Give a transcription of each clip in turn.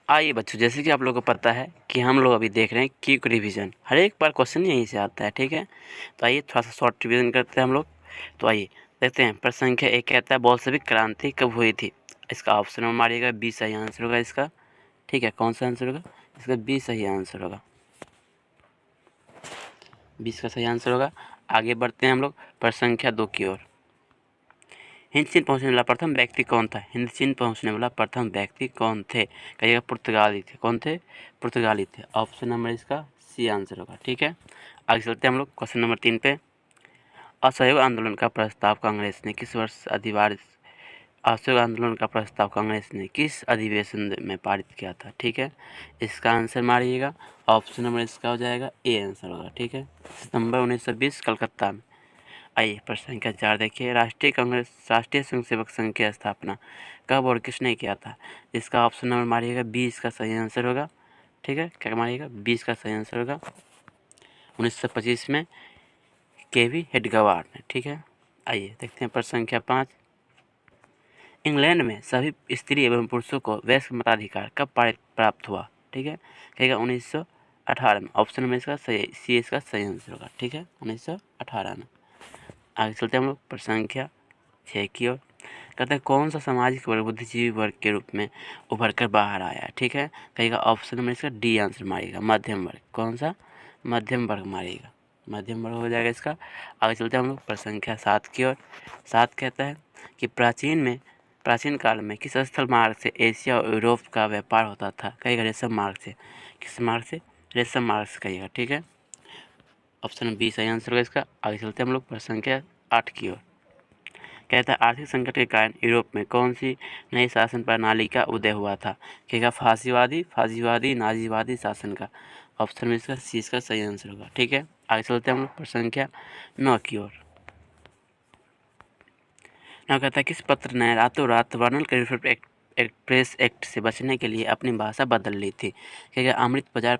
आइए बच्चों, जैसे कि आप लोगों को पता है कि हम लोग अभी देख रहे हैं क्विक रिवीजन। हर एक बार क्वेश्चन यहीं से आता है, ठीक है। तो आइए थोड़ा सा शॉर्ट रिवीजन करते हैं हम लोग। तो आइए देखते हैं। प्रश्न संख्या 1 कहता है बोल्शेविक क्रांति कब हुई थी। इसका ऑप्शन में मारिएगा, 20 सही आंसर होगा इसका, ठीक है। कौन सा आंसर होगा इसका? 20 सही आंसर होगा, 20 का सही आंसर होगा। आगे बढ़ते हैं हम लोग प्रश्न संख्या 2 की ओर। हिंद चीन पहुंचने वाला प्रथम व्यक्ति कौन था? हिंद चीन पहुंचने वाला प्रथम व्यक्ति कौन थे? कहिएगा पुर्तगाली थे। कौन थे? पुर्तगाली थे। ऑप्शन नंबर इसका सी आंसर होगा, ठीक है। आगे चलते हैं हम लोग क्वेश्चन नंबर 3 पे। असहयोग आंदोलन का प्रस्ताव कांग्रेस ने किस वर्ष असहयोग आंदोलन का प्रस्ताव कांग्रेस ने किस अधिवेशन में पारित किया था? ठीक है, इसका आंसर मारिएगा। ऑप्शन नंबर इसका हो जाएगा ए आंसर होगा, ठीक है। सितंबर 1920 कलकत्ता में। आइए प्रश्न संख्या 4 देखिए। राष्ट्रीय स्वयंसेवक संघ की स्थापना कब और किसने किया था? इसका ऑप्शन नंबर मारिएगा, 20 का सही आंसर होगा, ठीक है। क्या मारिएगा? 20 का सही आंसर होगा। 1925 में केवी हेडगेवार ने, ठीक है। आइए देखते हैं प्रश्न संख्या 5। इंग्लैंड में सभी स्त्री एवं पुरुषों को वयस्क मताधिकार कब प्राप्त हुआ? ठीक है, कहेगा 1918 में। ऑप्शन में इसका सही सी इसका सही आंसर होगा, ठीक है, 1918 में। आगे चलते हैं हम लोग प्रश्न संख्या 6 की ओर। कहते हैं कौन सा सामाजिक वर्ग बुद्धिजीवी वर्ग के रूप में उभर कर बाहर आया? ठीक है, कहेगा ऑप्शन में इसका डी आंसर मारेगा, मध्यम वर्ग। कौन सा? मध्यम वर्ग मारेगा, मध्यम वर्ग हो जाएगा इसका। आगे चलते हैं हम लोग प्रश्न संख्या 7 की ओर। 7 कहता है कि प्राचीन काल में किस स्थल मार्ग से एशिया और यूरोप का व्यापार होता था? कहेगा रेशम मार्ग से। किस मार्ग से? रेशम मार्ग से कहिएगा, ठीक है। ऑप्शन बी सही आंसर होगा इसका। आगे चलते हैं हम लोग प्रश्न संख्या 8 की ओर। कहता है आर्थिक संकट के कारण यूरोप में कौन सी नई शासन प्रणाली का उदय हुआ था? कहेगा फासीवादी नाजीवादी शासन का। ऑप्शन में इसका सी इसका सही आंसर होगा, ठीक है। आगे चलते हैं हम लोग प्रश्न संख्या 9 की ओर। ना कहता है किस पत्र ने रातों रात वर्नल कैलिफोर्निया प्रेस एक्ट से बचने के लिए अपनी भाषा बदल ली थी? कहेगा अमृत बाजार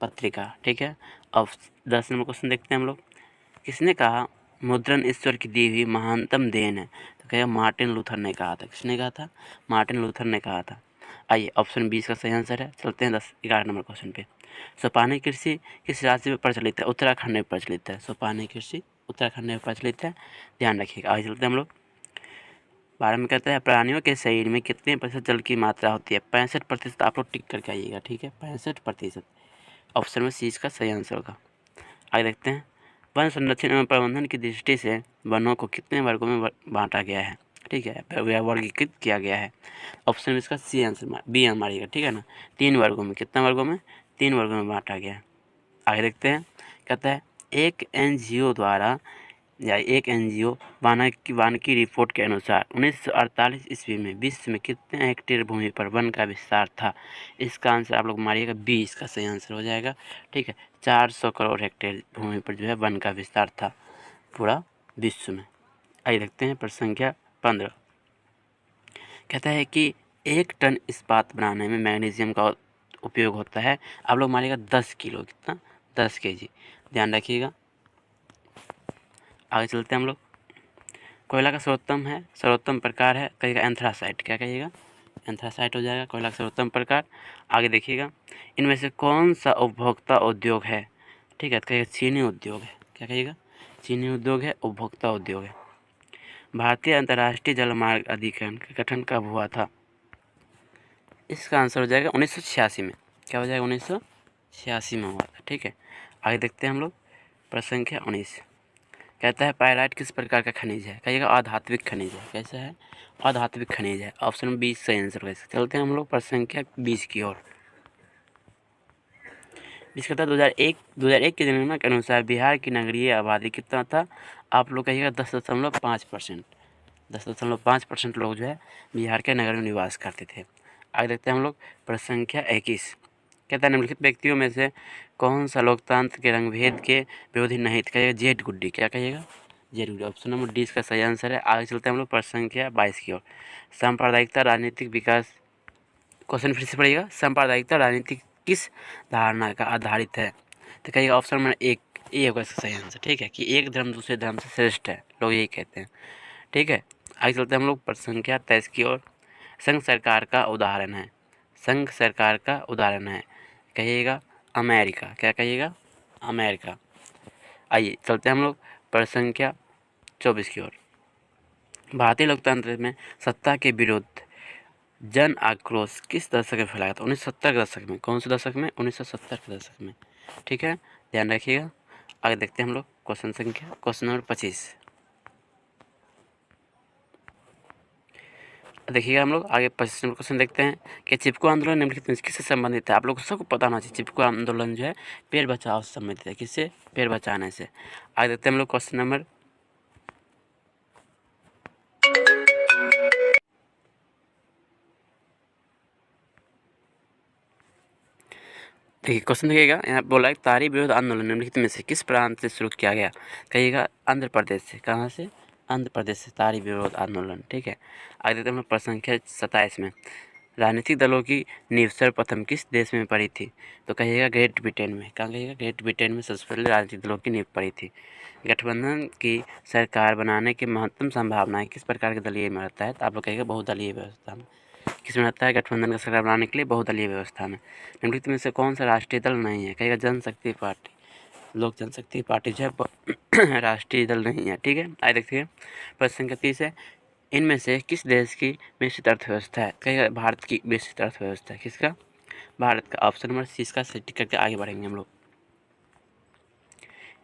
पत्रिका, ठीक है। अब 10 नंबर क्वेश्चन देखते हैं हम लोग। किसने कहा मुद्रण ईश्वर की दी हुई महानतम देन है? तो कहेगा मार्टिन लूथर ने कहा था। किसने कहा था? मार्टिन लूथर ने कहा था। आइए ऑप्शन 20 का सही आंसर है। चलते हैं 11 नंबर क्वेश्चन पे। सोपानी कृषि किस राज्य में प्रचलित है? उत्तराखंड में प्रचलित है। सोपानी कृषि उत्तराखंड में प्रचलित है, ध्यान रखिएगा। आगे चलते हैं हम लोग 12 में। कहता है प्राणियों के शरीर में कितने प्रतिशत जल की मात्रा होती है? 65%। आप लोग टिक करके आइएगा, ठीक है, 65%। ऑप्शन में सी इसका सही आंसर होगा। आगे देखते हैं वन संरक्षण एवं प्रबंधन की दृष्टि से वनों को कितने वर्गों में बांटा गया है? ठीक है, वर्गीकृत किया गया है। ऑप्शन में इसका सी आंसर बी मारिएगा, ठीक है ना। 3 वर्गों में। कितना वर्गों में? 3 वर्गों में बांटा गया है। आगे देखते हैं। कहता है एक एनजीओ वानिकी रिपोर्ट के अनुसार 1948 ईस्वी में विश्व में कितने हेक्टेयर भूमि पर वन का विस्तार था? इसका आंसर आप लोग मारिएगा, 20 का सही आंसर हो जाएगा, ठीक है। 400 करोड़ हेक्टेयर भूमि पर जो है वन का विस्तार था पूरा विश्व में। आइए देखते हैं प्रश्न संख्या 15। कहता है कि 1 टन इस्पात बनाने में मैग्नीशियम का उपयोग होता है। आप लोग मारिएगा 10 किलो। कितना? 10 kg, ध्यान रखिएगा। आगे चलते हैं हम लोग। कोयला का सर्वोत्तम प्रकार है, कहिएगा एंथ्रासाइट। क्या कहिएगा? एंथ्रासाइट हो जाएगा कोयला का सर्वोत्तम प्रकार। आगे देखिएगा इनमें से कौन सा उपभोक्ता उद्योग है? ठीक है, तो कहिएगा चीनी उद्योग है। क्या कहिएगा? चीनी उद्योग है, उपभोक्ता उद्योग है। भारतीय अंतर्राष्ट्रीय जलमार्ग अधिकरण का गठन कब हुआ था? इसका आंसर हो जाएगा 1986 में। क्या हो जाएगा? 1986 में हुआ था, ठीक है। आगे देखते हैं हम लोग प्रश्न संख्या 19। कहता है पाइराइट किस प्रकार का खनिज है? कहिएगा आधात्विक खनिज है। कैसा है? आधात्विक खनिज है। ऑप्शन 20 सही आंसर है। चलते हैं हम लोग प्रश्न संख्या 20 की ओर। 20 कहता है 2001 की जनगणना के अनुसार बिहार की नगरीय आबादी कितना था? आप लोग कहिएगा 10.5%। 10.5% लोग जो है बिहार के नगर में निवास करते थे। आगे देखते हैं हम लोग प्रश्न संख्या 21। कहता है निम्नलिखित व्यक्तियों में से कौन सा लोकतंत्र के रंगभेद के विरोधी नहीं था? कहिएगा जेड गुड्डी। क्या कहिएगा? जेड गुड्डी। ऑप्शन नंबर डी इसका सही आंसर है। आगे चलते हैं हम लोग प्रश्न संख्या 22 की ओर। सांप्रदायिकता राजनीतिक विकास। क्वेश्चन फिर से पढ़िएगा। सांप्रदायिकता राजनीतिक किस धारणा का आधारित है? तो कहिएगा ऑप्शन नंबर ए होगा इसका सही आंसर, ठीक है, कि एक धर्म दूसरे धर्म से श्रेष्ठ है, लोग यही कहते हैं, ठीक है। आगे चलते हैं हम लोग प्रश्न संख्या 23 की ओर। संघ सरकार का उदाहरण है। संघ सरकार का उदाहरण है? कहिएगा अमेरिका। क्या कहिएगा? अमेरिका। आइए चलते हैं हम लोग प्रश्न संख्या 24 की ओर। भारतीय लोकतंत्र में सत्ता के विरुद्ध जन आक्रोश किस दशक में फैलाया था? 1970 के दशक में। कौन से दशक में? 1970 के दशक में। ठीक है, ध्यान रखिएगा। आगे देखते हैं हम लोग क्वेश्चन नंबर 25। देखिएगा हम लोग आगे 25 नंबर क्वेश्चन देखते हैं कि चिपको आंदोलन निम्नलिखित में किससे संबंधित है? आप लोग को सबको पता होना चाहिए चिपको आंदोलन जो है पेड़ बचाओ से संबंधित है। किससे? पेड़ बचाने से। आगे देखते हैं हम लोग क्वेश्चन नंबर देखिए क्वेश्चन देखिएगा, यहाँ बोला है तारी विरोध आंदोलन निम्नलिखित में से किस प्रांत से शुरू किया गया? कहिएगा आंध्र प्रदेश से। कहाँ से? आंध्र प्रदेश से तारी विरोध आंदोलन। ठीक है, आगे देखते हैं हम लोग प्रश्न संख्या 27 में राजनीतिक दलों की नींव सर्वप्रथम किस देश में पड़ी थी? तो कहिएगा ग्रेट ब्रिटेन में। कहाँ कहिएगा? ग्रेट ब्रिटेन में सबसे पहले राजनीतिक दलों की नींव पड़ी थी। गठबंधन की सरकार बनाने की महत्तम संभावनाएं किस प्रकार के दलीय में रहता है? तो आप लोग कहिएगा बहुदलीय व्यवस्था में। किसमें रहता है? गठबंधन का सरकार बनाने के लिए बहुदलीय व्यवस्था में। निम्नलिखित में से कौन सा राष्ट्रीय दल नहीं है? कहिएगा जनशक्ति पार्टी। लोक जनशक्ति पार्टी जो है राष्ट्रीय दल नहीं है। ठीक है, आगे देखिए प्रश्न संख्या 30 है इनमें से किस देश की मिश्रित अर्थव्यवस्था है? कहिएगा भारत की मिश्रित अर्थव्यवस्था। किसका? भारत का। ऑप्शन नंबर सी इसका सही टिक करके आगे बढ़ेंगे हम लोग।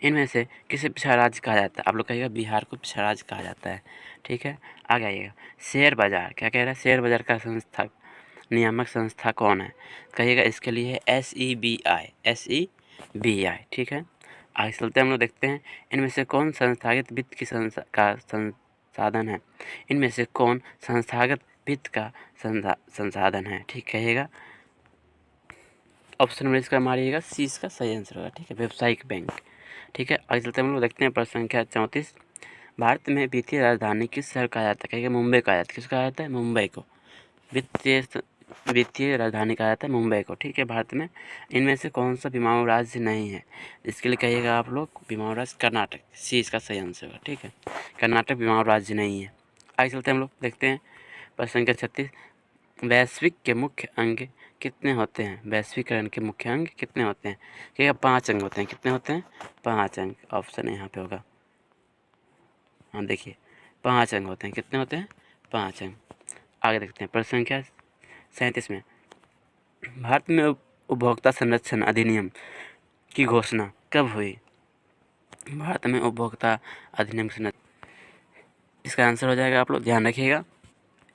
इनमें से किसे पिछड़ा राज्य कहा जाता है? आप लोग कहिएगा बिहार को पिछड़ा राज्य कहा जाता है। ठीक है, आगे आइएगा शेयर बाजार। क्या कह रहा है? शेयर बाजार का संस्था नियामक संस्था कौन है? कहिएगा इसके लिए है SEBI। SEBI। ठीक है, आगे चलते हम लोग देखते हैं इनमें से कौन संस्थागत वित्त की संसाधन है? इनमें से कौन संस्थागत वित्त का संसाधन है? ठीक कहिएगा ऑप्शन नंबर इसका मारिएगा सी इसका सही आंसर होगा। ठीक है, व्यावसायिक बैंक। ठीक है, आगे चलते हम लोग देखते हैं प्रश्न संख्या 34। भारत में वित्तीय राजधानी किस शहर कहा जाता है? कहिएगा मुंबई कहा जाता है। किस कहा जाता है? मुंबई को वित्तीय राजधानी कहा जाता है मुंबई को। ठीक है, भारत में इनमें से कौन सा बीमारू राज्य नहीं है? इसके लिए कहिएगा आप लोग बीमारू राज्य कर्नाटक। सी इसका सही आंसर होगा। ठीक है, कर्नाटक बीमारू राज्य नहीं है। आगे चलते हम लोग देखते हैं प्रश्न संख्या 36। वैश्विक के मुख्य अंग कितने होते हैं? वैश्वीकरण के मुख्य अंग कितने होते हैं? कहिएगा 5 अंग होते हैं। कितने होते हैं? 5 अंग। ऑप्शन यहाँ पे होगा। हाँ देखिए 5 अंग होते हैं। कितने होते हैं? 5 अंग। आगे देखते हैं प्रश्न संख्या 37 में भारत में उपभोक्ता संरक्षण अधिनियम की घोषणा कब हुई? भारत में उपभोक्ता अधिनियम इसका आंसर हो जाएगा, आप लोग ध्यान रखिएगा,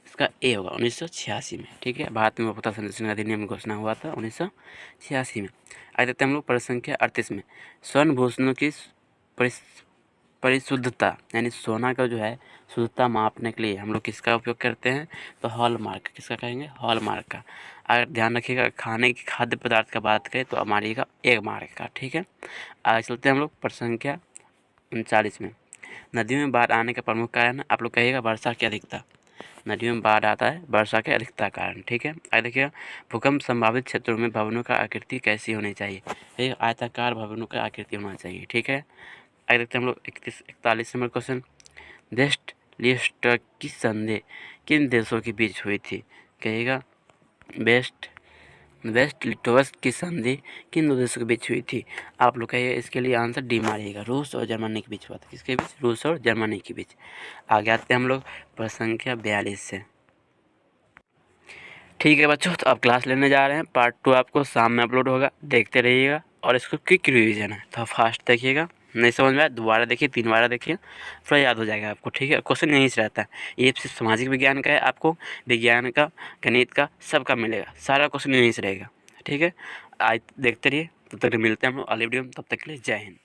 इसका ए होगा 1986 में। ठीक है, भारत में उपभोक्ता संरक्षण अधिनियम की घोषणा हुआ था 1986 में। आगे देखते हैं हम लोग प्रश्न संख्या 38 में स्वर्ण भूषणों की परिशुद्धता यानी सोना का जो है शुद्धता मापने के लिए हम लोग किसका उपयोग करते हैं? तो हॉलमार्क। किसका कहेंगे? हॉलमार्क का। अगर ध्यान रखिएगा खाने की खाद्य पदार्थ का बात करें तो मारिएगा एक मार्क का। ठीक है, आगे चलते हैं हम लोग प्रश्न संख्या 39 में नदियों में बाढ़ आने का प्रमुख कारण आप लोग कहिएगा वर्षा की अधिकता। नदियों में बाढ़ आता है वर्षा के अधिकता कारण। ठीक है, आगे देखिएगा भूकंप संभावित क्षेत्रों में भवनों का आकृति कैसी होनी चाहिए? एक आयताकार भवनों का आकृति होना चाहिए। ठीक है, आगे देखते हैं हम लोग 41 नंबर क्वेश्चन वेस्ट लिस्ट की संधि किन देशों के बीच हुई थी? कहिएगा वेस्ट लिटोवस की संधि किन दो देशों के बीच हुई थी? आप लोग कहिए इसके लिए आंसर डी मारिएगा। रूस और जर्मनी के बीच हुआ था। किसके बीच? रूस और जर्मनी के बीच। आगे आते हैं हम लोग प्रश्न संख्या 42 से। ठीक है बच्चों, तो अब क्लास लेने जा रहे हैं। पार्ट 2 आपको शाम में अपलोड होगा, देखते रहिएगा। और इसको क्विक रिवीजन है तो फास्ट देखिएगा। नहीं समझ में आया दोबारा देखिए, 3 बार देखिए, थोड़ा याद हो जाएगा आपको। ठीक है, क्वेश्चन यहीं से रहता है। ये सिर्फ सामाजिक विज्ञान का है, आपको विज्ञान का, गणित का, सबका मिलेगा। सारा क्वेश्चन यहीं से रहेगा। ठीक है, आज देखते रहिए। तब तक मिलते हैं हम लोग अगले वीडियो में। तब तक के लिए जय हिंद।